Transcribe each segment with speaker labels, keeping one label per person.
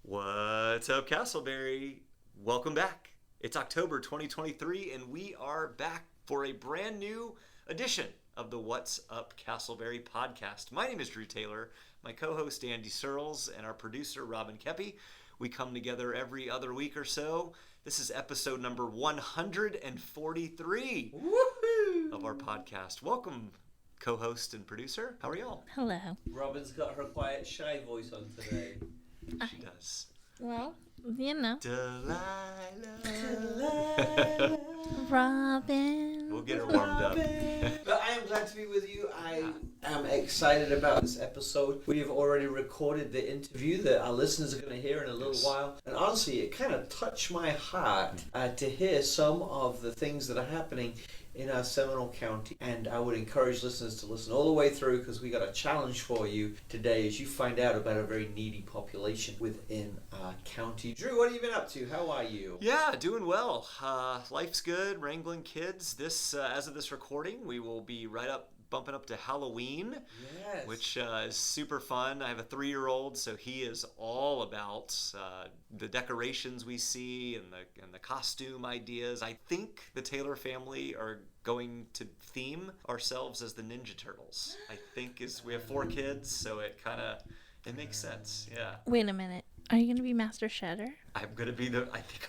Speaker 1: What's up, Casselberry? Welcome back. It's October 2023, and we are back for a brand new edition of the What's Up Casselberry podcast. My name is Drew Taylor, my co-host Andy Searles, and our producer Robin Kepi. We come together every other week or so. This is episode number 143
Speaker 2: Woohoo!
Speaker 1: of our podcast. Welcome, co-host and producer. How are y'all?
Speaker 3: Hello.
Speaker 2: Robin's got her quiet, shy voice on today.
Speaker 1: She does.
Speaker 3: Well, you know.
Speaker 1: Delilah.
Speaker 3: Robin.
Speaker 1: We'll get her warmed up.
Speaker 2: But I am glad to be with you. I am excited about this episode. We have already recorded the interview that our listeners are going to hear in a little while. And honestly, it kind of touched my heart to hear some of the things that are happening in our Seminole County. And I would encourage listeners to listen all the way through, because we got a challenge for you today as you find out about a very needy population within our county. Drew, what have you been up to? How are you?
Speaker 1: Yeah, doing well. Life's good, wrangling kids. As of this recording, we will be bumping up to Halloween,
Speaker 2: Yes.
Speaker 1: which is super fun. I have a 3-year-old, so he is all about the decorations we see and the costume ideas. I think the Taylor family are going to theme ourselves as the Ninja Turtles. I think we have 4 kids, so it makes sense. Yeah.
Speaker 3: Wait a minute. Are you going to be Master Shredder?
Speaker 1: I think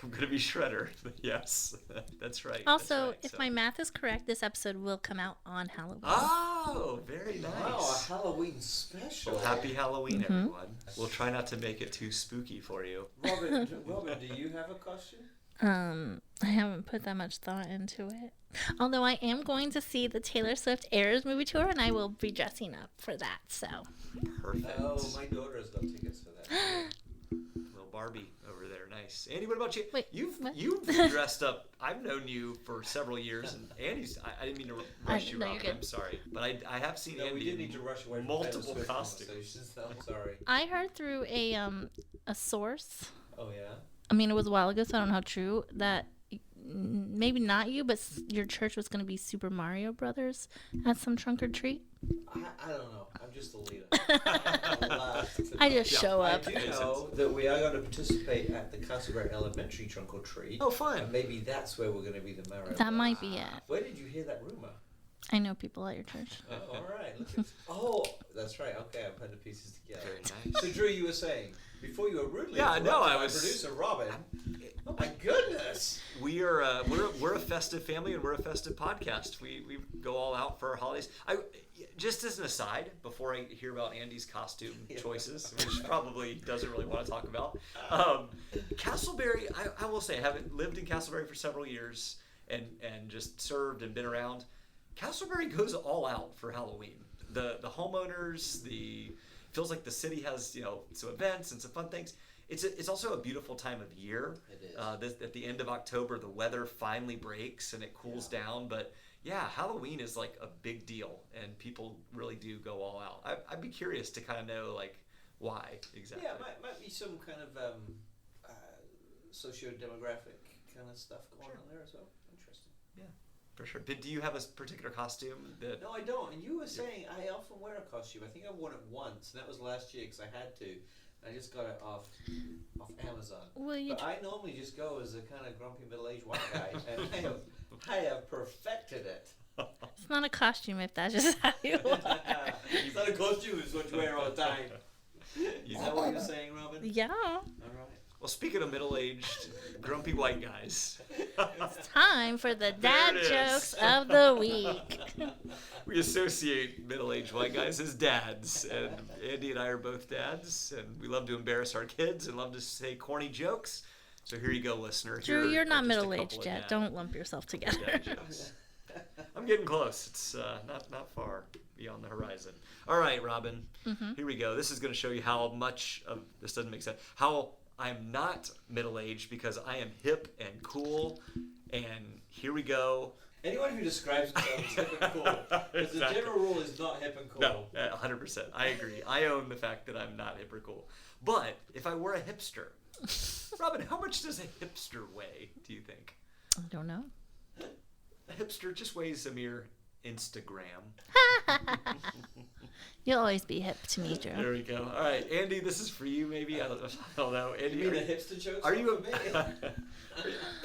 Speaker 1: I'm gonna be Shredder. Yes, that's right.
Speaker 3: Also,
Speaker 1: that's right.
Speaker 3: if my math is correct, this episode will come out on Halloween.
Speaker 1: Oh, very nice.
Speaker 2: Wow, a Halloween special.
Speaker 1: Well, happy Halloween, everyone. We'll try not to make it too spooky for you.
Speaker 2: Robin, do you have a costume?
Speaker 3: I haven't put that much thought into it. Although I am going to see the Taylor Swift Eras movie tour, and I will be dressing up for that. So.
Speaker 1: Perfect.
Speaker 2: Oh, my daughter's got tickets for that.
Speaker 1: Little Barbie over there, nice. Andy, what about you?
Speaker 3: Wait,
Speaker 1: you've
Speaker 3: what?
Speaker 1: dressed up. I've known you for several years, and Andy's. I didn't mean to rush you,
Speaker 3: no,
Speaker 1: Robin.
Speaker 3: you're good.
Speaker 1: I'm sorry, but I have seen
Speaker 2: No, we
Speaker 1: Andy
Speaker 2: did
Speaker 1: in
Speaker 2: need to rush away from
Speaker 1: multiple
Speaker 2: Taylor Swift
Speaker 1: costumes.
Speaker 2: conversations, though. I'm sorry.
Speaker 3: I heard through a source.
Speaker 2: Oh, yeah?
Speaker 3: I mean, it was a while ago, so I don't know how true, that maybe not you, but your church was going to be Super Mario Brothers at some trunk or treat.
Speaker 2: I don't know. I'm just the leader.
Speaker 3: I just show up.
Speaker 2: I do know that we are going to participate at the Casselberry Elementary trunk or treat.
Speaker 1: Oh, fun.
Speaker 2: And maybe that's where we're going to be the Mario.
Speaker 3: That might be it.
Speaker 2: Where did you hear that rumor?
Speaker 3: I know people at your church.
Speaker 2: Oh, all right. That's right. Okay, I'm putting the pieces together.
Speaker 1: Very nice.
Speaker 2: So, Drew, you were saying before you were rudely
Speaker 1: Yeah, no,
Speaker 2: interrupted
Speaker 1: I
Speaker 2: by
Speaker 1: was-
Speaker 2: producer Robin. Oh my goodness!
Speaker 1: We're a festive family, and we're a festive podcast. We go all out for our holidays. Just as an aside, before I hear about Andy's costume choices, which probably doesn't really want to talk about, Casselberry. I will say, having lived in Casselberry for several years and just served and been around, Casselberry goes all out for Halloween. The homeowners, feels like the city has some events and some fun things. It's also a beautiful time of year.
Speaker 2: It is.
Speaker 1: At the end of October, the weather finally breaks and it cools down. But yeah, Halloween is like a big deal, and people really do go all out. I'd be curious to kind of know why exactly.
Speaker 2: Yeah, might be some kind of socio-demographic kind of stuff going on there as well. Interesting.
Speaker 1: Yeah, for sure. But do you have a particular costume that?
Speaker 2: No, I don't. And you were saying I often wear a costume. I think I worn it once, and that was last year because I had to. I just got it off Amazon. But I normally just go as a kind of grumpy middle-aged white guy, and I have perfected it.
Speaker 3: It's not a costume if that's just how you look.
Speaker 2: It's not a costume, it's what you wear all the time. Is that what you're saying, Robin?
Speaker 3: Yeah.
Speaker 2: All right.
Speaker 1: Well, speaking of middle-aged, grumpy white guys,
Speaker 3: It's time for the dad
Speaker 1: There it is.
Speaker 3: jokes of the week.
Speaker 1: we associate middle-aged white guys as dads, and Andy and I are both dads, and we love to embarrass our kids and love to say corny jokes. So here you go, listener.
Speaker 3: Drew,
Speaker 1: Here
Speaker 3: you're
Speaker 1: are
Speaker 3: not
Speaker 1: just a
Speaker 3: middle-aged
Speaker 1: couple of
Speaker 3: yet. Don't lump yourself together.
Speaker 1: dad jokes. I'm getting close. It's not far beyond the horizon. All right, Robin. Here we go. This is going to show you how much of this doesn't make sense. How I'm not middle-aged because I am hip and cool. And here we go.
Speaker 2: Anyone who describes themselves as hip and cool, because the general rule is not hip and cool.
Speaker 1: No, 100%. I agree. I own the fact that I'm not hip or cool. But if I were a hipster, Robin, how much does a hipster weigh, do you think?
Speaker 3: I don't know.
Speaker 1: A hipster just weighs a mere Instagram.
Speaker 3: You'll always be hip to me, Drew.
Speaker 1: There we go. All right, Andy, this is for you. Maybe I don't know. Andy,
Speaker 2: You mean the hipster jokes?
Speaker 1: are you
Speaker 2: for me?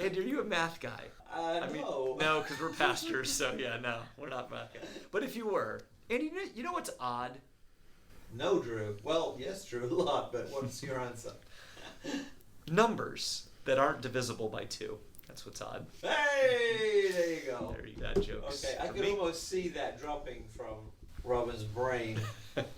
Speaker 1: Andy, are you a math guy?
Speaker 2: No.
Speaker 1: No, because we're pastors, so yeah, no, we're not math guys. But if you were, Andy, you know what's odd?
Speaker 2: No, Drew. Well, yes, Drew, a lot, but what's your answer?
Speaker 1: Numbers that aren't divisible by 2. That's what's odd.
Speaker 2: Hey, there you go.
Speaker 1: There you go, jokes.
Speaker 2: Okay, I
Speaker 1: for
Speaker 2: can
Speaker 1: me.
Speaker 2: almost see that dropping from Robin's brain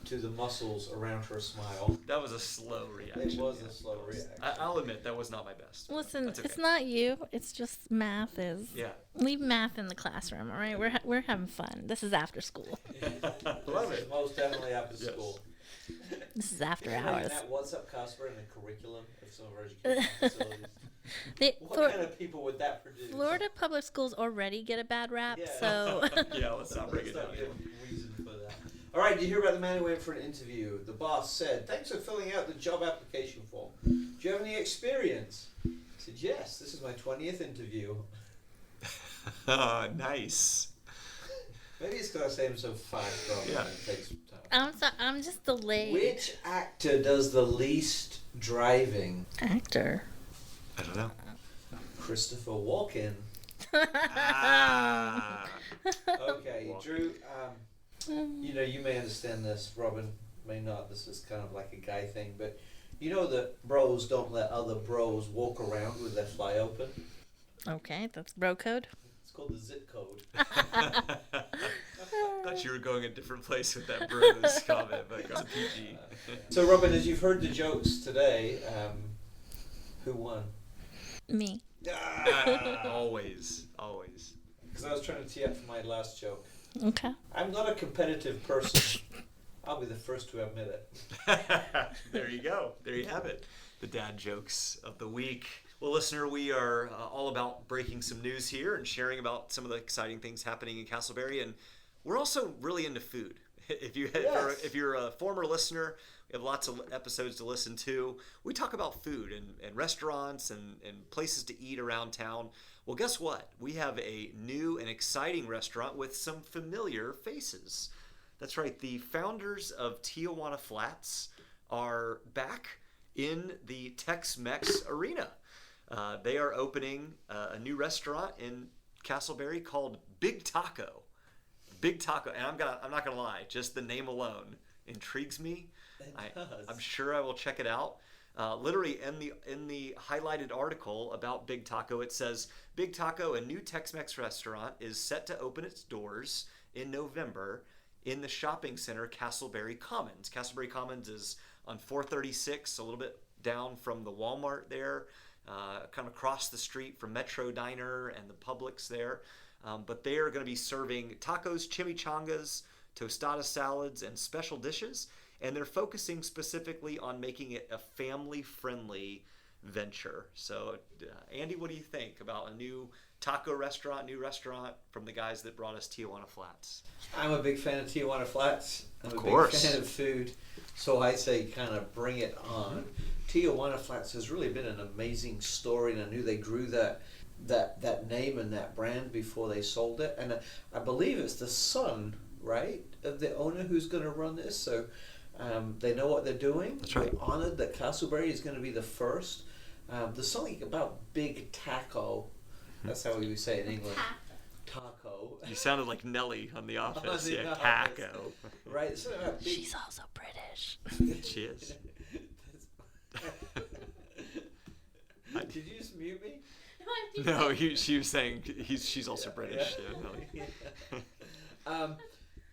Speaker 2: to the muscles around her smile.
Speaker 1: That was a slow reaction.
Speaker 2: It was
Speaker 1: yeah.
Speaker 2: a slow reaction.
Speaker 1: I'll admit that was not my best.
Speaker 3: Listen,
Speaker 1: That's okay.
Speaker 3: it's not you. It's just math is.
Speaker 1: Yeah.
Speaker 3: Leave math in the classroom, all right? We're having fun. This is after school.
Speaker 1: Love
Speaker 2: This is
Speaker 1: it.
Speaker 2: most definitely after
Speaker 1: Yes.
Speaker 2: school.
Speaker 3: This is after
Speaker 2: Wait,
Speaker 3: hours.
Speaker 2: That what's Up Casselberry in the curriculum of some of our education facilities? What kind of people would that produce?
Speaker 3: Florida public schools already get a bad rap,
Speaker 2: Yeah.
Speaker 3: so
Speaker 1: Yeah, let's not bring it down.
Speaker 2: Let's not give reason for that. All right, did you hear about the man who went for an interview? The boss said, "Thanks for filling out the job application form. Do you have any experience?" I said, "Yes, this is my 20th interview."
Speaker 1: Nice.
Speaker 2: Maybe it's because I say them so fast, Robin,
Speaker 1: Yeah.
Speaker 2: and it takes time.
Speaker 3: I'm just delayed.
Speaker 2: Which actor does the least driving?
Speaker 3: Actor?
Speaker 1: I don't know.
Speaker 2: Christopher Walken.
Speaker 1: Ah.
Speaker 2: Okay,
Speaker 1: Walken.
Speaker 2: Drew, you know, you may understand this, Robin may not. This is kind of like a guy thing, but you know that bros don't let other bros walk around with their fly open?
Speaker 3: Okay, that's bro code.
Speaker 2: It's called the zip code.
Speaker 1: Thought you were going a different place with that bros comment, but go to PG.
Speaker 2: So, Robin, as you've heard the jokes today, who won?
Speaker 3: Me.
Speaker 1: Always, always.
Speaker 2: Because I was trying to tee up for my last joke.
Speaker 3: Okay.
Speaker 2: I'm not a competitive person. I'll be the first to admit it.
Speaker 1: There you go. There you have it. The dad jokes of the week. Well, listener, we are all about breaking some news here and sharing about some of the exciting things happening in Casselberry, and we're also really into food. If you're a former listener, we have lots of episodes to listen to. We talk about food and restaurants and places to eat around town. Well, guess what? We have a new and exciting restaurant with some familiar faces. That's right. The founders of Tijuana Flats are back in the Tex-Mex arena. They are opening a new restaurant in Casselberry called Big Taco. Big Taco, and I'm not gonna lie, just the name alone intrigues me. I'm sure I will check it out. Literally in the highlighted article about Big Taco, it says Big Taco, a new Tex-Mex restaurant, is set to open its doors in November in the shopping center Casselberry Commons. Casselberry Commons is on 436, a little bit down from the Walmart there, kind of across the street from Metro Diner and the Publix there. But they are going to be serving tacos, chimichangas, tostada salads, and special dishes. And they're focusing specifically on making it a family-friendly venture. So, Andy, what do you think about a new taco restaurant, new restaurant from the guys that brought us Tijuana Flats?
Speaker 2: I'm a big fan of Tijuana Flats. I'm
Speaker 1: Of
Speaker 2: a
Speaker 1: course.
Speaker 2: big fan of food. So I say kind of bring it on. Tijuana Flats has really been an amazing story, and I knew they grew that name and that brand before they sold it. And I believe it's the son, right, of the owner who's going to run this. So they know what they're doing.
Speaker 1: That's right.
Speaker 2: We're honored that Casselberry is going to be the first. There's something about Big Taco. That's how we would say it in England. Taco.
Speaker 1: You sounded like Nelly on The Office.
Speaker 2: The
Speaker 1: Yeah,
Speaker 2: Office.
Speaker 1: taco.
Speaker 2: Right? There's something about Big
Speaker 3: She's also British.
Speaker 1: She is.
Speaker 2: Did you just mute me?
Speaker 1: No, she was saying she's also British.
Speaker 2: Yeah.
Speaker 1: Yeah, Nelly.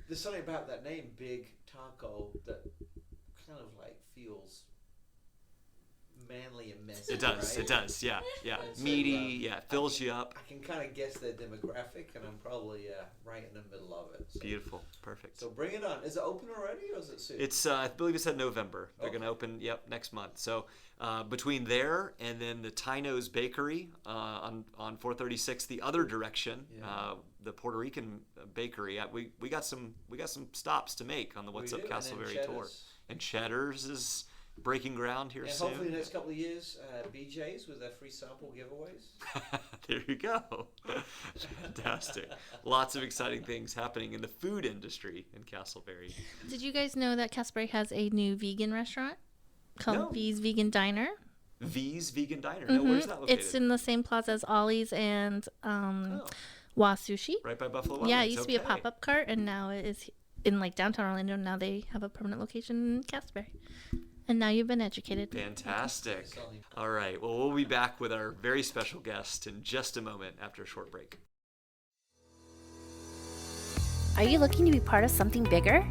Speaker 2: There's something about that name, Big Taco, that kind of like feels manly and messy.
Speaker 1: It does.
Speaker 2: Right?
Speaker 1: It does. Yeah. Yeah.
Speaker 2: And so,
Speaker 1: Meaty. Yeah. It fills you up.
Speaker 2: I can kind of guess their demographic, and I'm probably right in the middle of it. So.
Speaker 1: Beautiful. Perfect.
Speaker 2: So bring it on. Is it open already, or is it soon?
Speaker 1: It's I believe it said November. They're
Speaker 2: Okay.
Speaker 1: going to open next month. So between there and then the Tino's Bakery on 436, the other direction,
Speaker 2: Yeah.
Speaker 1: the Puerto Rican bakery. We got some stops to make on the What's
Speaker 2: We
Speaker 1: Up
Speaker 2: do, and then
Speaker 1: Casselberry tour.
Speaker 2: Cheddar's.
Speaker 1: And Cheddar's breaking ground here
Speaker 2: and
Speaker 1: soon.
Speaker 2: hopefully the next couple of years, BJ's with their free sample giveaways.
Speaker 1: There you go. Fantastic. Lots of exciting things happening in the food industry in Casselberry.
Speaker 3: Did you guys know that Casselberry has a new vegan restaurant called V's Vegan Diner?
Speaker 1: V's Vegan Diner. No, where's that located?
Speaker 3: It's in the same plaza as Ollie's and Wa Sushi.
Speaker 1: Right by Buffalo Wild
Speaker 3: Yeah, it
Speaker 1: Wings.
Speaker 3: used to be a pop-up cart, and now it is in like downtown Orlando. Now they have a permanent location in Casselberry. And now you've been educated.
Speaker 1: Fantastic. All right. Well, we'll be back with our very special guest in just a moment after a short break.
Speaker 4: Are you looking to be part of something bigger?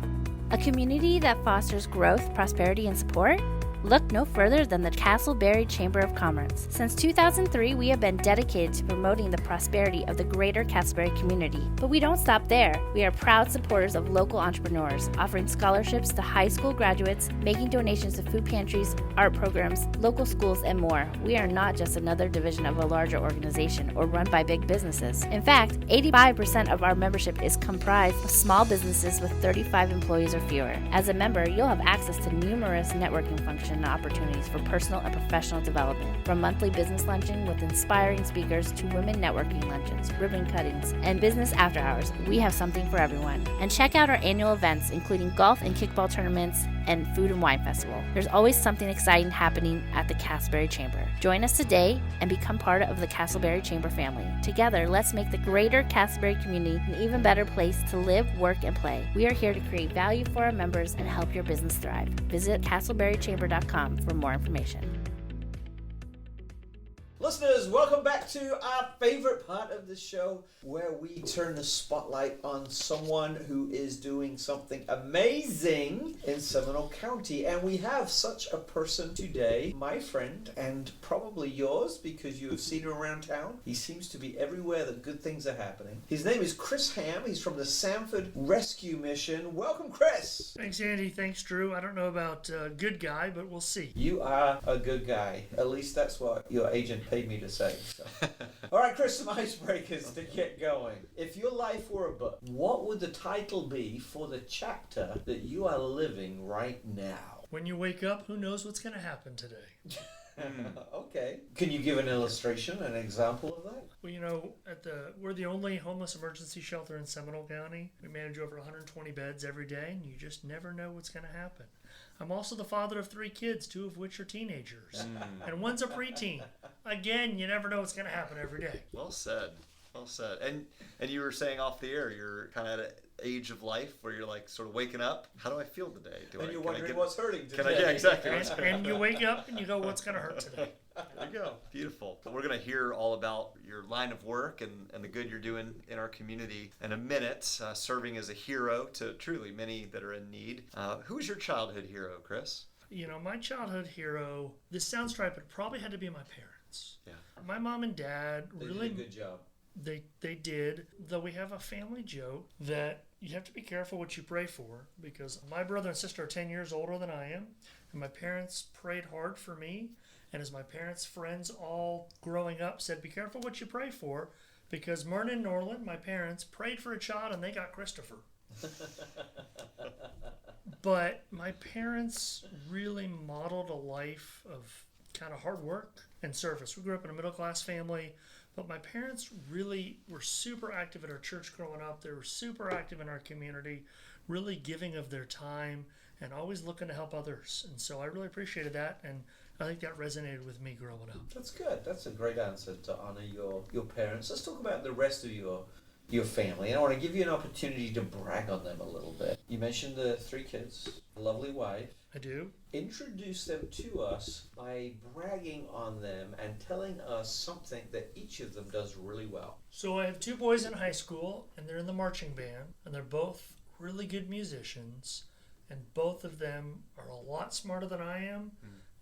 Speaker 4: A community that fosters growth, prosperity, and support? Look no further than the Casselberry Chamber of Commerce. Since 2003, we have been dedicated to promoting the prosperity of the greater Casselberry community. But we don't stop there. We are proud supporters of local entrepreneurs, offering scholarships to high school graduates, making donations to food pantries, art programs, local schools, and more. We are not just another division of a larger organization or run by big businesses. In fact, 85% of our membership is comprised of small businesses with 35 employees or fewer. As a member, you'll have access to numerous networking functions and opportunities for personal and professional development, from monthly business luncheon with inspiring speakers to women networking luncheons, ribbon cuttings, and business after hours. We have something for everyone. And check out our annual events, including golf and kickball tournaments and food and wine festival. There's always something exciting happening at the Casselberry Chamber. Join us today and become part of the Casselberry Chamber family. Together, let's make the greater Casselberry community an even better place to live, work, and play. We are here to create value for our members and help your business thrive. Visit CasselberryChamber.com for more information.
Speaker 2: Listeners, welcome back to our favorite part of the show, where we turn the spotlight on someone who is doing something amazing in Seminole County. And we have such a person today, my friend, and probably yours, because you have seen him around town. He seems to be everywhere that good things are happening. His name is Chris Ham. He's from the Sanford Rescue Mission. Welcome, Chris.
Speaker 5: Thanks, Andy. Thanks, Drew. I don't know about good guy, but we'll see.
Speaker 2: You are a good guy. At least that's what your agent paid me to say. So. All right, Chris, some icebreakers to get going. If your life were a book, what would the title be for the chapter that you are living right now?
Speaker 5: When you wake up, who knows what's going to happen today?
Speaker 2: Okay. Can you give an illustration, an example of that?
Speaker 5: Well, you know, we're the only homeless emergency shelter in Seminole County. We manage over 120 beds every day, and you just never know what's going to happen. I'm also the father of 3 kids, 2 of which are teenagers, and one's a preteen. Again, you never know what's going to happen every day.
Speaker 1: Well said. Well said. And you were saying off the air, you're kind of at an age of life where you're like sort of waking up. How do I feel today?
Speaker 2: And you're wondering what's hurting today.
Speaker 1: Yeah, exactly.
Speaker 5: And you wake up and you go, what's going to hurt today?
Speaker 1: There you go. Beautiful. We're going to hear all about your line of work and the good you're doing in our community in a minute, serving as a hero to truly many that are in need. Who was your childhood hero, Chris?
Speaker 5: You know, my childhood hero, this sounds trite, but it probably had to be my parents.
Speaker 1: Yeah.
Speaker 5: My mom and dad
Speaker 2: They
Speaker 5: really...
Speaker 2: did a good job.
Speaker 5: They did, though we have a family joke that you have to be careful what you pray for, because my brother and sister are 10 years older than I am, and my parents prayed hard for me, and as my parents' friends all growing up said, be careful what you pray for, because Myrna and Norland, my parents, prayed for a child and they got Christopher. But my parents really modeled a life of kind of hard work and service. We grew up in a middle-class family, but my parents really were super active at our church growing up. They were super active in our community, really giving of their time and always looking to help others. And so I really appreciated that, and I think that resonated with me growing up.
Speaker 2: That's good. That's a great answer to honor your parents. Let's talk about the rest of your family. And I want to give you an opportunity to brag on them a little bit. You mentioned the 3 kids, a lovely wife.
Speaker 5: I do.
Speaker 2: Introduce them to us by bragging on them and telling us something that each of them does really well.
Speaker 5: So I have 2 boys in high school, and they're in the marching band, and they're both really good musicians, and both of them are a lot smarter than I am,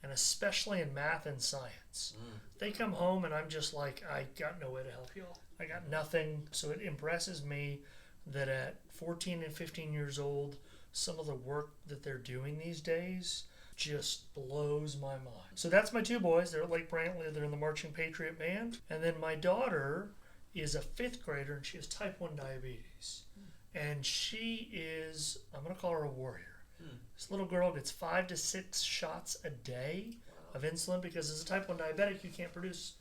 Speaker 5: and especially in math and science. They come home, and I'm just like, I got no way to help y'all. I got nothing. So it impresses me that at 14 and 15 years old, some of the work that they're doing these days just blows my mind. So that's my 2 boys. They're at Lake Brantley. They're in the Marching Patriot Band. And then my daughter is a 5th grader, and she has type 1 diabetes. And she is, I'm going to call her a warrior. This little girl gets 5 to 6 shots a day of insulin because as a type 1 diabetic, you can't produce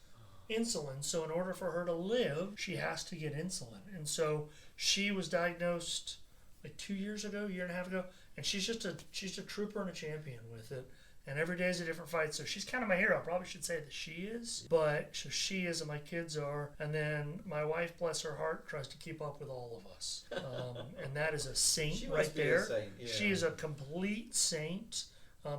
Speaker 5: insulin. So in order for her to live, she has to get insulin. And so she was diagnosed like 2 years ago, year and a half ago, and she's a trooper and a champion with it. And every day is a different fight. So she's kind of my hero. I probably should say that she is. But so she is and my kids are. And then my wife, bless her heart, tries to keep up with all of us. And that is a saint
Speaker 2: She
Speaker 5: right
Speaker 2: must be
Speaker 5: there.
Speaker 2: a saint, yeah.
Speaker 5: She is a complete saint.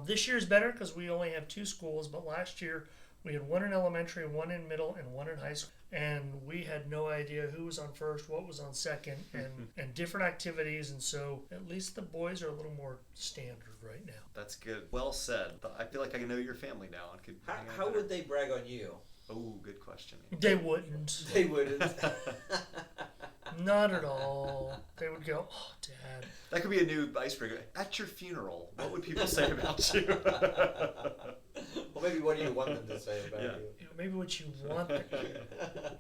Speaker 5: This year is better because we only have 2 schools. But last year we had 1 in elementary, 1 in middle, and 1 in high school. And we had no idea who was on first, what was on second, and different activities. And so at least the boys are a little more standard right now.
Speaker 1: That's good. Well said. I feel like I know your family now. And could
Speaker 2: How would they brag on you?
Speaker 1: Oh, good question.
Speaker 5: They wouldn't.
Speaker 2: They wouldn't.
Speaker 5: Not at all. They would go, "Oh, Dad."
Speaker 1: That could be a new icebreaker. At your funeral, what would people say about you?
Speaker 2: Well, maybe what do you want them to say about you?
Speaker 5: Maybe what you want.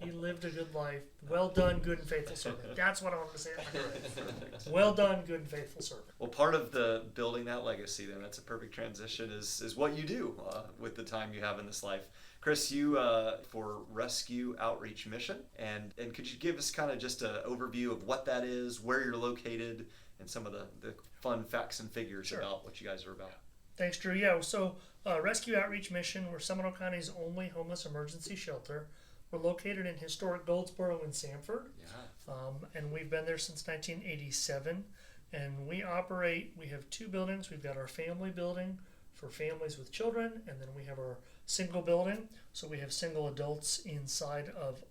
Speaker 5: You lived a good life. Well done, good and faithful servant. That's what I wanted to say. Well done, good and faithful servant.
Speaker 1: Well, part of the building that legacy, then, that's a perfect transition, is what you do with the time you have in this life. Chris, you for Rescue Outreach Mission, and could you give us kind of just an overview of what that is, where you're located, and some of the fun facts and figures about what you guys are about?
Speaker 5: Thanks, Drew. Yeah, so Rescue Outreach Mission, we're Seminole County's only homeless emergency shelter. We're located in historic Goldsboro and Sanford, and we've been there since 1987. And we have 2 buildings. We've got our family building for families with children, and then we have our single building. So we have single adults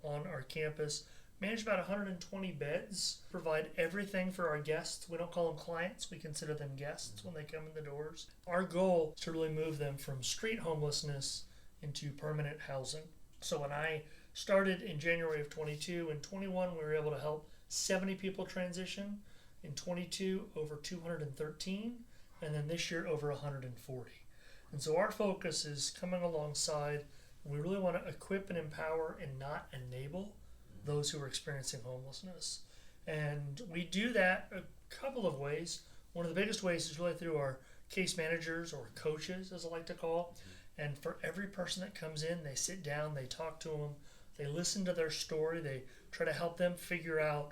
Speaker 5: on our campus. Manage about 120 beds, provide everything for our guests. We don't call them clients, we consider them guests when they come in the doors. Our goal is to really move them from street homelessness into permanent housing. So when I started in January of 22, in 21 we were able to help 70 people transition. In 22, over 213, and then this year over 140. And so our focus is coming alongside, and we really want to equip and empower and not enable those who are experiencing homelessness. And we do that a couple of ways. One of the biggest ways is really through our case managers, or coaches as I like to call. And for every person that comes in, they sit down, they talk to them, they listen to their story, they try to help them figure out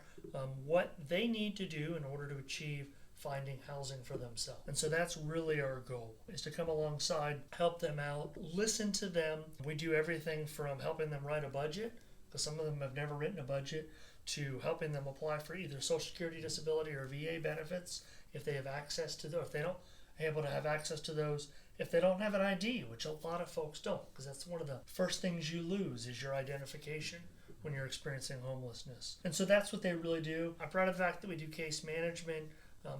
Speaker 5: what they need to do in order to achieve finding housing for themselves. And so that's really our goal, is to come alongside, help them out, listen to them. We do everything from helping them write a budget, because some of them have never written a budget, to helping them apply for either Social Security, disability, or VA benefits if they have access to those, if they don't able to have access to those, if they don't have an ID, which a lot of folks don't, because that's one of the first things you lose is your identification when you're experiencing homelessness. And so that's what they really do. I'm proud of the fact that we do case management.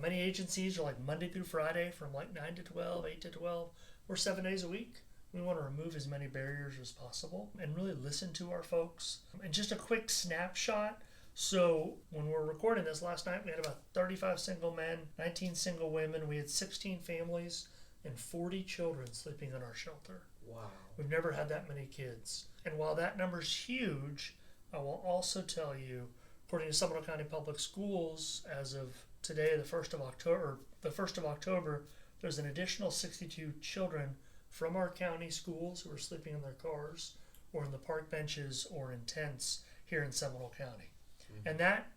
Speaker 5: Many agencies are like Monday through Friday from like 9 to 12, 8 to 12. We're 7 days a week. We want to remove as many barriers as possible and really listen to our folks. And just a quick snapshot. So when we're recording this last night, we had about 35 single men, 19 single women. We had 16 families and 40 children sleeping in our shelter.
Speaker 2: Wow.
Speaker 5: We've never had that many kids. And while that number's huge, I will also tell you, according to Seminole County Public Schools, as of today, the 1st of October, there's an additional 62 children from our county schools who are sleeping in their cars or in the park benches or in tents here in Seminole County. Mm-hmm. And that,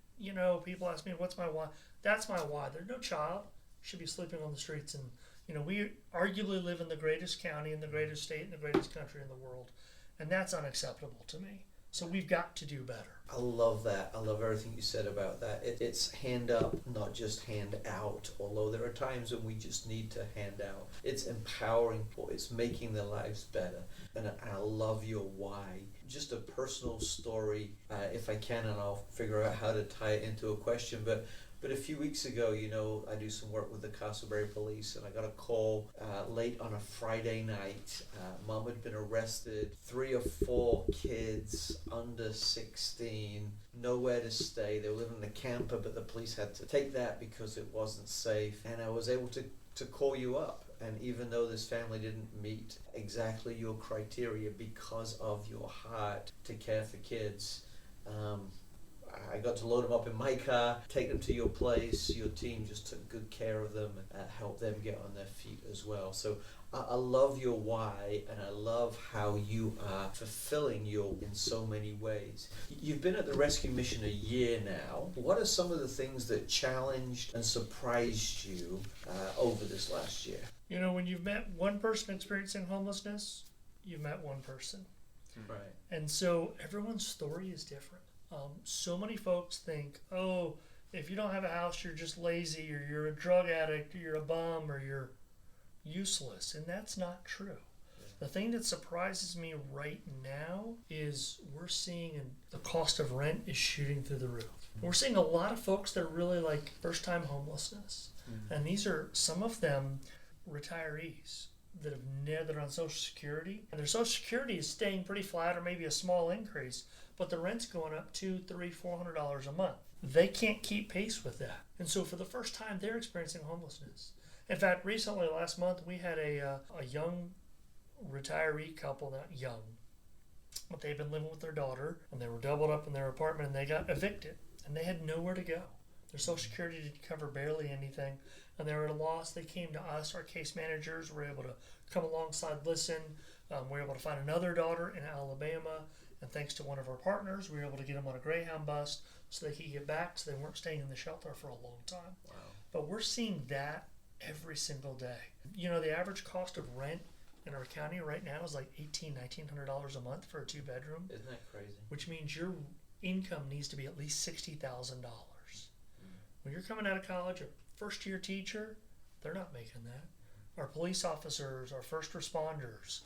Speaker 5: people ask me, what's my why? That's my why. There's no child should be sleeping on the streets. And, we arguably live in the greatest county, in the greatest state, in the greatest country in the world. And that's unacceptable to me. So we've got to do better.
Speaker 2: I love that. I love everything you said about that. It's hand up, not just hand out, although there are times when we just need to hand out. It's empowering people. It's making their lives better. And I love your why. Just a personal story, if I can, and I'll figure out how to tie it into a question. But a few weeks ago, I do some work with the Casselberry police, and I got a call late on a Friday night. Mom had been arrested, 3 or 4 kids under 16, nowhere to stay. They were living in a camper, but the police had to take that because it wasn't safe. And I was able to call you up. And even though this family didn't meet exactly your criteria because of your heart to care for kids, I got to load them up in my car, take them to your place. Your team just took good care of them and helped them get on their feet as well. So I love your why, and I love how you are fulfilling your in so many ways. You've been at the rescue mission a year now. What are some of the things that challenged and surprised you over this last year?
Speaker 5: You know, when you've met one person experiencing homelessness, you've met one person.
Speaker 2: Right.
Speaker 5: And so everyone's story is different. So many folks think, oh, if you don't have a house, you're just lazy, or you're a drug addict, or you're a bum, or you're useless. And that's not true. Yeah. The thing that surprises me right now is we're seeing the cost of rent is shooting through the roof. We're seeing a lot of folks that are really like first-time homelessness. And these are, some of them, retirees that are on Social Security, and their Social Security is staying pretty flat or maybe a small increase, but the rent's going up $200, $300, $400 a month. They can't keep pace with that, and so for the first time, they're experiencing homelessness. In fact, recently, last month, we had a young retiree couple, not young, but they've been living with their daughter, and they were doubled up in their apartment, and they got evicted, and they had nowhere to go. Their Social Security didn't cover barely anything, and they were at a loss. They came to us, our case managers were able to come alongside, listen. We were able to find another daughter in Alabama, and thanks to one of our partners, we were able to get them on a Greyhound bus so they could get back, so they weren't staying in the shelter for a long time.
Speaker 2: Wow.
Speaker 5: But we're seeing that every single day. You know, the average cost of rent in our county right now is like $1,900 a month for a 2-bedroom.
Speaker 2: Isn't that crazy?
Speaker 5: Which means your income needs to be at least $60,000. When you're coming out of college, a first-year teacher, they're not making that. Our police officers, our first responders,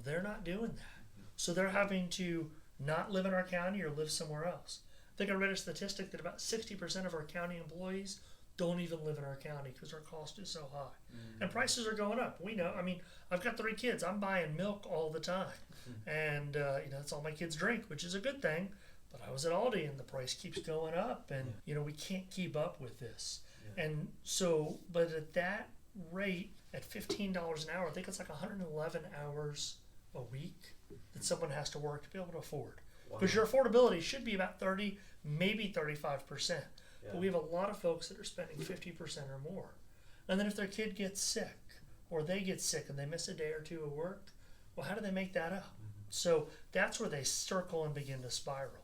Speaker 5: they're not doing that. So they're having to not live in our county or live somewhere else. I think I read a statistic that about 60% of our county employees don't even live in our county because our cost is so high. And prices are going up. We know. I mean, I've got 3 kids. I'm buying milk all the time. And, that's all my kids drink, which is a good thing. But I was at Aldi and the price keeps going up, and we can't keep up with this. Yeah. And so, but at that rate, at $15 an hour, I think it's like 111 hours a week that someone has to work to be able to afford. Because your affordability should be about 30, maybe 35%. But we have a lot of folks that are spending 50% or more. And then if their kid gets sick, or they get sick and they miss a day or two of work, well, how do they make that up? So that's where they circle and begin to spiral.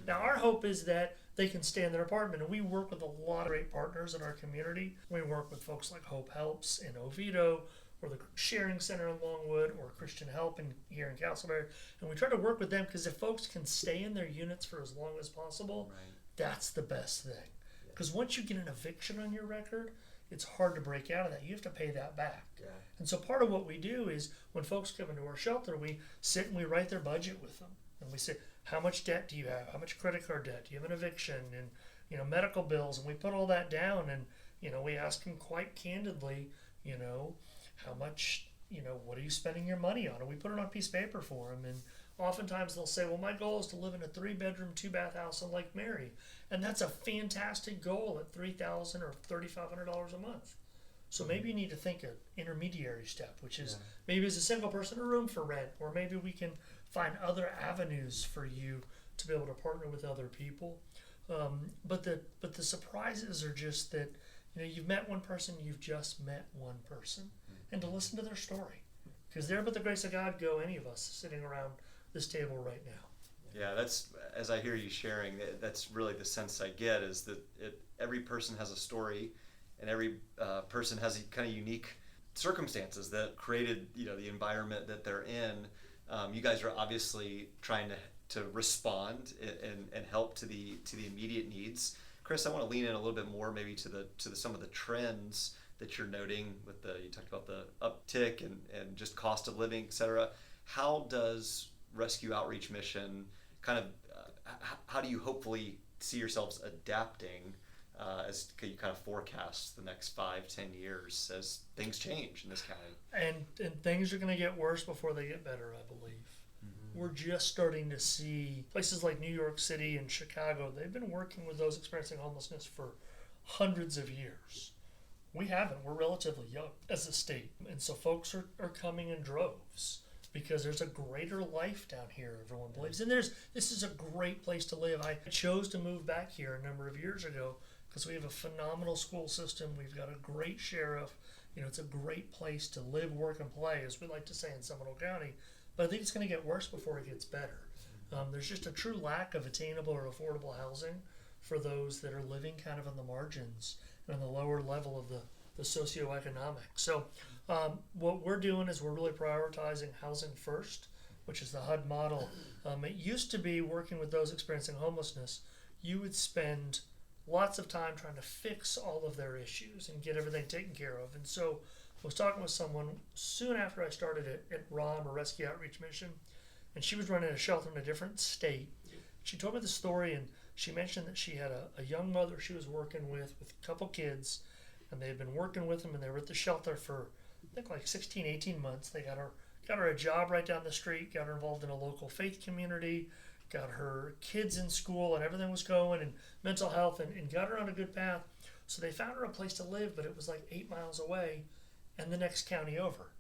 Speaker 5: Now, our hope is that they can stay in their apartment, and we work with a lot of great partners in our community. We work with folks like Hope Helps in Oviedo, or the Sharing Center in Longwood, or Christian Help here in Casselberry, and we try to work with them because if folks can stay in their units for as long as possible, that's the best thing. Because once you get an eviction on your record, it's hard to break out of that. You have to pay that back. Yeah. And so part of what we do is when folks come into our shelter, we sit and we write their budget with them. And we say, how much debt do you have? How much credit card debt? Do you have an eviction? And, medical bills. And we put all that down and, we ask them quite candidly, how much, what are you spending your money on? And we put it on a piece of paper for them. And oftentimes they'll say, well, my goal is to live in a 3-bedroom, 2-bath house in Lake Mary. And that's a fantastic goal at $3,000 or $3,500 a month. So maybe you need to think an intermediary step, which is maybe as a single person a room for rent, or maybe we can find other avenues for you to be able to partner with other people. But the surprises are just that you've met one person, you've just met one person, and to listen to their story, because there, but the grace of God, go any of us sitting around this table right now.
Speaker 1: Yeah, that's, as I hear you sharing, that's really the sense I get, is that every person has a story, and every person has kind of unique circumstances that created the environment that they're in. You guys are obviously trying to respond and help to the immediate needs. Chris, I want to lean in a little bit more maybe to some of the trends that you're noting with you talked about the uptick and just cost of living, et cetera. How does Rescue Outreach Mission how do you hopefully see yourselves adapting as you kind of forecast the next 5-10 years as things change in this county?
Speaker 5: And things are going to get worse before they get better, I believe. We're just starting to see places like New York City and Chicago. They've been working with those experiencing homelessness for hundreds of years. We haven't. We're relatively young as a state. And so folks are coming in droves. because there's a greater life down here, everyone believes. And this is a great place to live. I chose to move back here a number of years ago because we have a phenomenal school system. We've got a great sheriff. It's a great place to live, work, and play, as we like to say in Seminole County. But I think it's going to get worse before it gets better. There's just a true lack of attainable or affordable housing for those that are living kind of on the margins and on the lower level of the socioeconomic. So what we're doing is we're really prioritizing housing first, which is the HUD model. It used to be working with those experiencing homelessness. You would spend lots of time trying to fix all of their issues and get everything taken care of. And so I was talking with someone soon after I started at ROM, or Rescue Outreach Mission, and she was running a shelter in a different state. She told me the story, and she mentioned that she had a young mother she was working with a couple kids, and they had been working with them, and they were at the shelter for, I think, like 16, 18 months. They got her a job right down the street, got her involved in a local faith community, got her kids in school, and everything was going, and mental health, and got her on a good path. So they found her a place to live, but it was like 8 miles away and the next county over.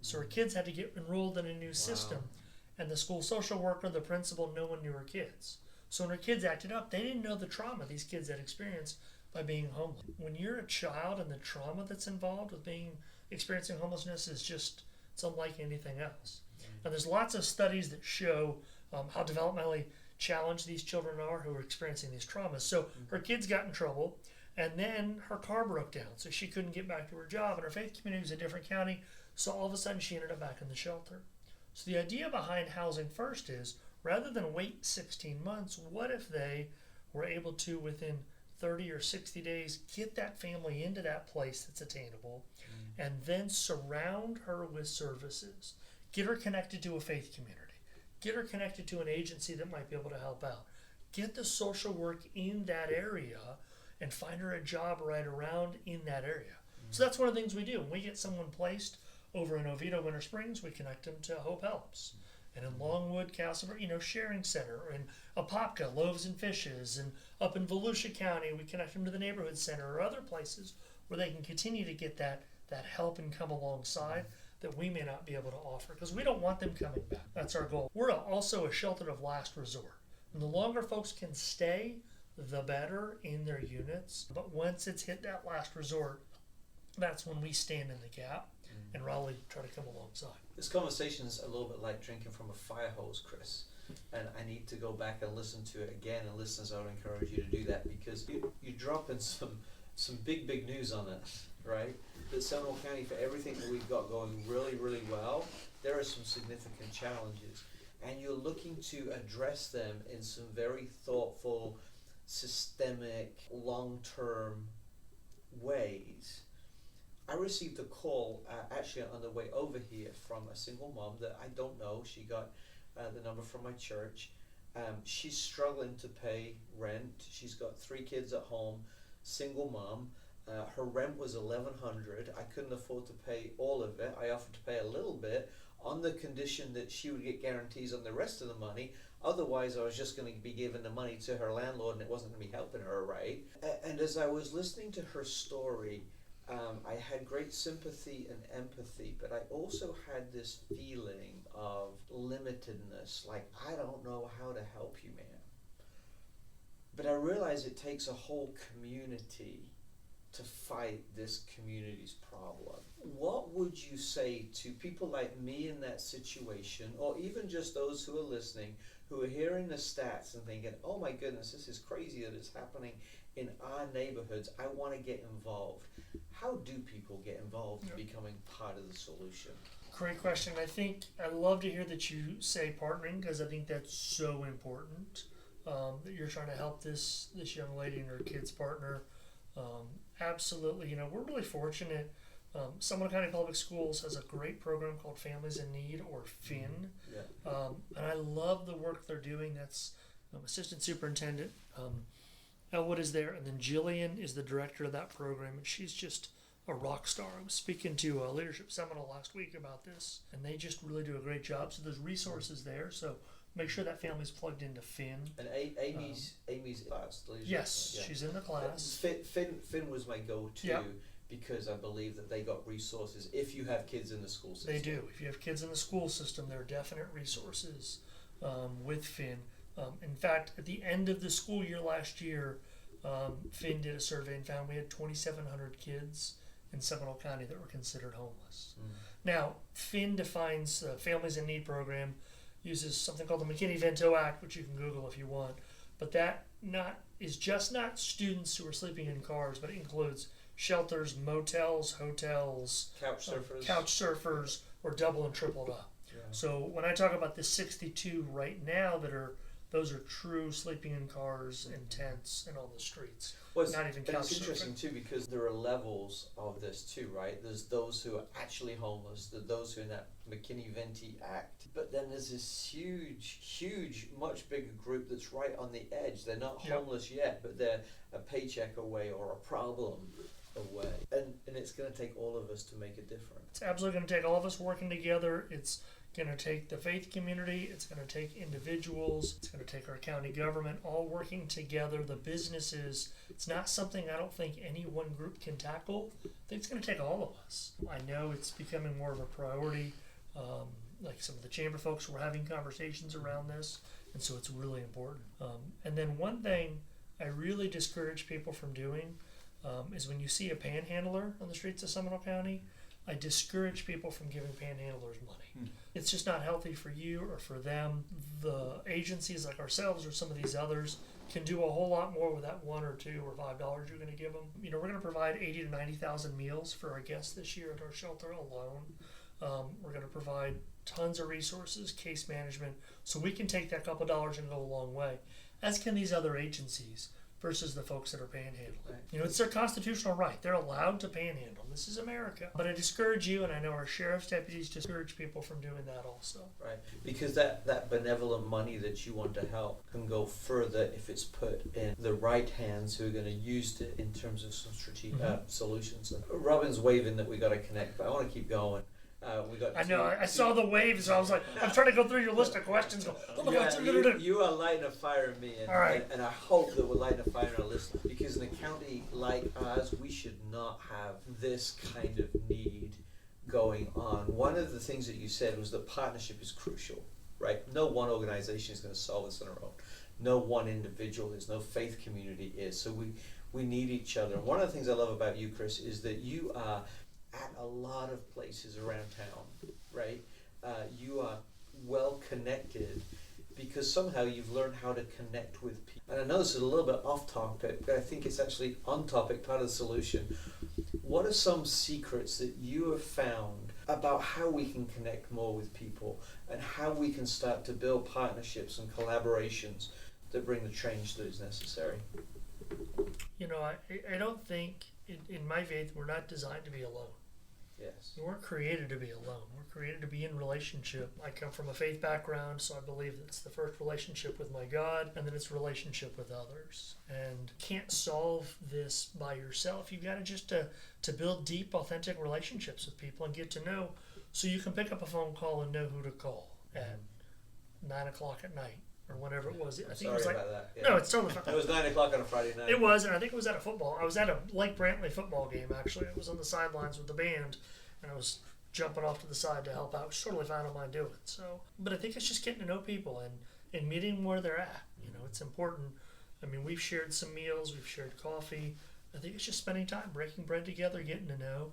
Speaker 5: So her kids had to get enrolled in a new system, and the school social worker, the principal, no one knew her kids. So when her kids acted up, they didn't know the trauma these kids had experienced by being homeless. When you're a child and the trauma that's involved with experiencing homelessness is just, it's unlike anything else. And there's lots of studies that show how developmentally challenged these children are who are experiencing these traumas. So her kids got in trouble, and then her car broke down, so she couldn't get back to her job, and her faith community was a different county, so all of a sudden she ended up back in the shelter. So the idea behind Housing First is, rather than wait 16 months, what if they were able to, within 30 or 60 days, get that family into that place that's attainable, and then surround her with services, get her connected to a faith community, get her connected to an agency that might be able to help out, get the social work in that area, and find her a job right around in that area. So that's one of the things we do. When we get someone placed over in Oviedo, Winter Springs, we connect them to Hope Helps. And in Longwood, Casselberry, Sharing Center, or in Apopka, Loaves and Fishes, and up in Volusia County, we connect them to the Neighborhood Center or other places where they can continue to get that help and come alongside that we may not be able to offer, because we don't want them coming back. That's our goal. We're also a shelter of last resort. And the longer folks can stay, the better in their units. But once it's hit that last resort, that's when we stand in the gap and Raleigh try to come alongside.
Speaker 2: This conversation's a little bit like drinking from a fire hose, Chris. And I need to go back and listen to it again. And listeners, I would encourage you to do that, because you're dropping some big news on us, right? That Seminole County, for everything that we've got going really, really well, there are some significant challenges. And you're looking to address them in some very thoughtful, systemic, long-term ways. I received a call actually on the way over here from a single mom that I don't know. She got the number from my church. She's struggling to pay rent. She's got 3 kids at home, single mom. Her rent was $1,100. I couldn't afford to pay all of it. I offered to pay a little bit on the condition that she would get guarantees on the rest of the money. Otherwise, I was just going to be giving the money to her landlord, and it wasn't going to be helping her, right? And as I was listening to her story, I had great sympathy and empathy, but I also had this feeling of limitedness, like, I don't know how to help you, man. But I realize it takes a whole community to fight this community's problem. What would you say to people like me in that situation, or even just those who are listening, who are hearing the stats and thinking, oh my goodness, this is crazy that it's happening in our neighborhoods, I want to get involved. How do people get involved in becoming part of the solution?
Speaker 5: Great question. I love to hear that you say partnering, because I think that's so important, that you're trying to help this young lady and her kids partner. Absolutely. We're really fortunate. Seminole County Public Schools has a great program called Families in Need, or FIN. And I love the work they're doing. That's Assistant Superintendent Elwood is there, and then Jillian is the director of that program, and she's just a rock star. I was speaking to a Leadership Seminole last week about this, and they just really do a great job. So there's resources there. So make sure that family's plugged into FIN.
Speaker 2: And Amy's class.
Speaker 5: Yes, she's in the class.
Speaker 2: Finn was my go-to.
Speaker 5: Yep.
Speaker 2: because I believe that they got resources if you have kids in the school system.
Speaker 5: They do. If you have kids in the school system, there are definite resources with Finn. In fact, at the end of the school year last year, Finn did a survey and found we had 2,700 kids in Seminole County that were considered homeless. Now, Finn defines Families in Need program, uses something called the McKinney-Vento Act, which you can Google if you want, but that is just not students who are sleeping in cars, but it includes shelters, motels, hotels, couch surfers, or double and tripled up. Yeah. So when I talk about the 62 right now those are true sleeping in cars and tents and on the streets.
Speaker 2: Well,
Speaker 5: not even couch surfing.
Speaker 2: It's interesting too because there are levels of this too, right? There's those who are actually homeless, there's those who are in that McKinney-Vento Act, but then there's this huge, much bigger group that's right on the edge. They're not homeless yet, but they're a paycheck away or a problem away. And it's going to take all of us to make a difference.
Speaker 5: It's absolutely going to take all of us working together. It's going to take the faith community. It's going to take individuals. It's going to take our county government all working together. The businesses. It's not something I don't think any one group can tackle. I think it's going to take all of us. I know it's becoming more of a priority. Like some of the chamber folks were having conversations around this, and so it's really important. And then one thing I really discourage people from doing is when you see a panhandler on the streets of Seminole County, I discourage people from giving panhandlers money. It's just not healthy for you or for them. The agencies like ourselves or some of these others can do a whole lot more with that $1 or $2 or $5 you're going to give them. You know, we're going to provide 80 to 90,000 meals for our guests this year at our shelter alone. We're going to provide tons of resources, case management, so we can take that couple dollars and go a long way, as can these other agencies versus the folks that are panhandling. You know, it's their constitutional right. They're allowed to panhandle. This is America. But I discourage you, and I know our sheriff's deputies discourage people from doing that also.
Speaker 2: Right, because that benevolent money that you want to help can go further if it's put in the right hands who are going to use it in terms of some strategic solutions. Robin's waving that we got to connect, but I want to keep going.
Speaker 5: I know. I saw the waves, so I was like, I'm trying to go through your list of questions.
Speaker 2: You are lighting a fire in me, and I hope that we're lighting a fire in our listeners, because in a county like ours, we should not have this kind of need going on. One of the things that you said was that partnership is crucial, right? No one organization is going to solve this on our own. No one individual is. No faith community is. So we need each other. And one of the things I love about you, Chris, is that you are at a lot of places around town, right? You are well connected because somehow you've learned how to connect with people. And I know this is a little bit off topic, but I think it's actually on topic, part of the solution. What are some secrets that you have found about how we can connect more with people and how we can start to build partnerships and collaborations that bring the change that is necessary?
Speaker 5: You know, I don't think, in my faith, we're not designed to be alone.
Speaker 2: Yes.
Speaker 5: We weren't created to be alone. We're created to be in relationship. I come from a faith background, so I believe it's the first relationship with my God, and then it's relationship with others. And can't solve this by yourself. You've got to just to build deep, authentic relationships with people and get to know, so you can pick up a phone call and know who to call at 9 o'clock at night. Or whenever it was. I think it was like,
Speaker 2: about that. Yeah.
Speaker 5: No, it's totally fine.
Speaker 2: It was 9 o'clock on a Friday night.
Speaker 5: It was, and I think it was at a football. I was at a Lake Brantley football game, actually. I was on the sidelines with the band, and I was jumping off to the side to help out, which totally fine. I don't mind doing. So, but I think it's just getting to know people and meeting them where they're at. You know, it's important. I mean, we've shared some meals, we've shared coffee. I think it's just spending time, breaking bread together, getting to know,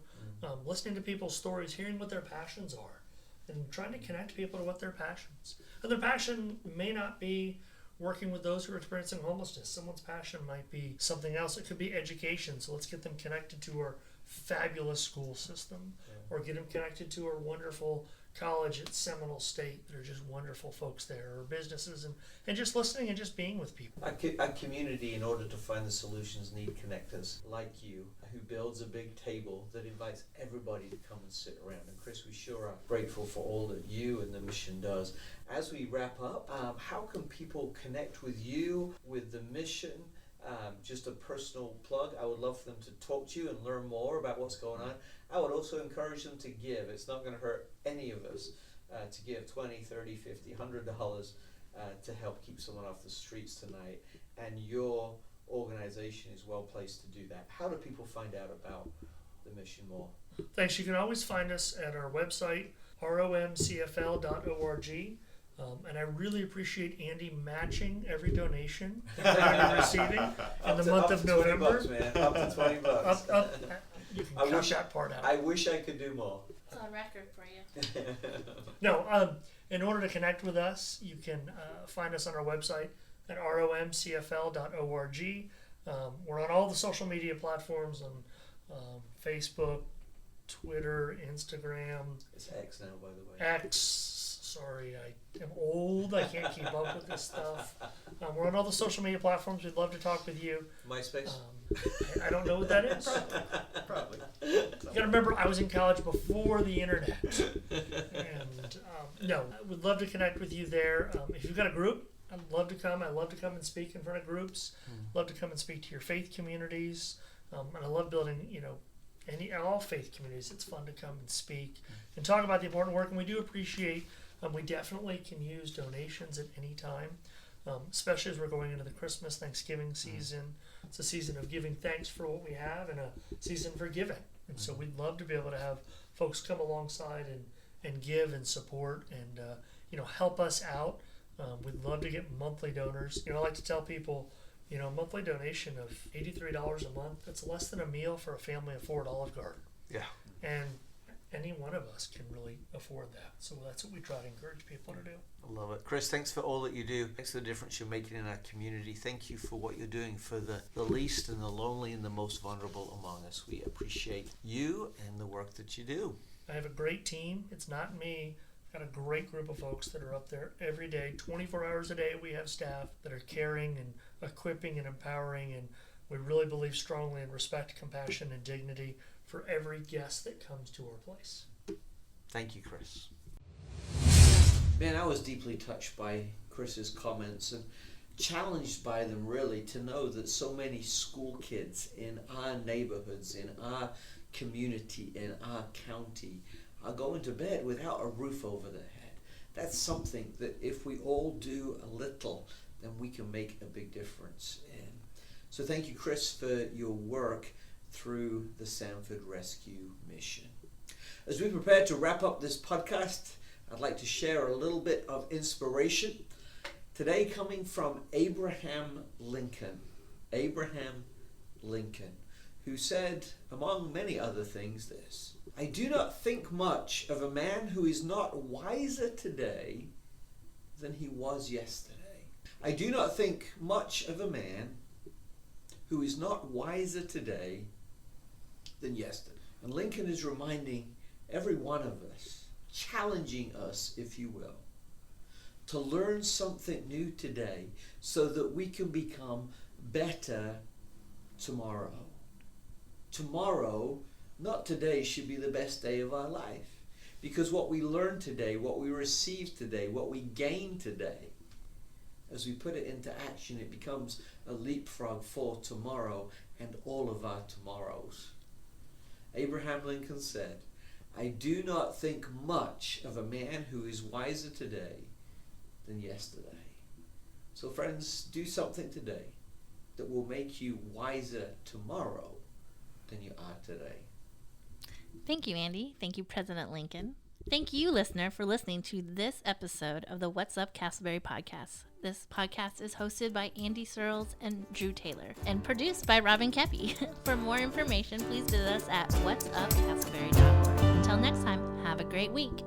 Speaker 5: listening to people's stories, hearing what their passions are, and trying to connect people to what their passions. And their passion may not be working with those who are experiencing homelessness. Someone's passion might be something else. It could be education. So let's get them connected to our fabulous school system, or get them connected to our wonderful college at Seminole State. There are just wonderful folks there, or businesses, and just listening and just being with people.
Speaker 2: Our community, in order to find the solutions, need connectors like you, who builds a big table that invites everybody to come and sit around. And Chris, we sure are grateful for all that you and the mission does. As we wrap up, how can people connect with you, with the mission? Just a personal plug, I would love for them to talk to you and learn more about what's going on. I would also encourage them to give. It's not going to hurt any of us to give $20, $30, $50, $100 to help keep someone off the streets tonight. And your organization is well placed to do that. How do people find out about the mission more.
Speaker 5: Thanks. You can always find us at our website, romcfl.org. And I really appreciate Andy matching every donation that I'm receiving in the month of November.
Speaker 2: $20, man. Up to $20.
Speaker 5: You can cut that part out.
Speaker 2: I wish I could do more.
Speaker 3: It's on record for you.
Speaker 5: No, in order to connect with us, you can find us on our website at romcfl.org. We're on all the social media platforms on Facebook, Twitter, Instagram.
Speaker 2: It's X now, by the way.
Speaker 5: X. Sorry, I am old. I can't keep up with this stuff. We're on all the social media platforms. We'd love to talk with you.
Speaker 2: MySpace?
Speaker 5: I don't know what that is.
Speaker 2: Probably.
Speaker 5: You gotta remember, I was in college before the internet. And no, I would love to connect with you there. If you've got a group, I'd love to come. I'd love to come and speak in front of groups. Love to come and speak to your faith communities. And I love building, all faith communities. It's fun to come and speak and talk about the important work. And we do appreciate, we definitely can use donations at any time, especially as we're going into the Christmas, Thanksgiving season. It's a season of giving thanks for what we have and a season for giving. And so we'd love to be able to have folks come alongside and give and support and, help us out. We'd love to get monthly donors. I like to tell people, monthly donation of $83 a month, that's less than a meal for a family of 4 at Olive Garden.
Speaker 6: Yeah.
Speaker 5: And any one of us can really afford that. So that's what we try to encourage people to do.
Speaker 6: I love it. Chris, thanks for all that you do. Thanks for the difference you're making in our community. Thank you for what you're doing for the least and the lonely and the most vulnerable among us. We appreciate you and the work that you do.
Speaker 5: I have a great team. It's not me. I've got a great group of folks that are up there every day, 24 hours a day. We have staff that are caring and equipping and empowering, and we really believe strongly in respect, compassion, and dignity for every guest that comes to our place.
Speaker 6: Thank you, Chris.
Speaker 2: Man, I was deeply touched by Chris's comments and challenged by them, really, to know that so many school kids in our neighborhoods, in our community, in our county are going to bed without a roof over their head. That's something that if we all do a little, then we can make a big difference in. So thank you, Chris, for your work through the Sanford Rescue Mission. As we prepare to wrap up this podcast, I'd like to share a little bit of inspiration. Today coming from Abraham Lincoln. Abraham Lincoln, who said, among many other things, this: I do not think much of a man who is not wiser today than he was yesterday. I do not think much of a man who is not wiser today than yesterday. And Lincoln is reminding every one of us, challenging us, if you will, to learn something new today so that we can become better tomorrow. Tomorrow, not today, should be the best day of our life. Because what we learn today, what we receive today, what we gain today, as we put it into action, it becomes a leapfrog for tomorrow and all of our tomorrows. Abraham Lincoln said, I do not think much of a man who is wiser today than yesterday. So friends, do something today that will make you wiser tomorrow than you are today.
Speaker 3: Thank you, Andy. Thank you, President Lincoln. Thank you, listener, for listening to this episode of the What's Up Casselberry podcast. This podcast is hosted by Andy Searles and Drew Taylor and produced by Robin Kepi. For more information, please visit us at whatsupcasselberry.org. Until next time, have a great week.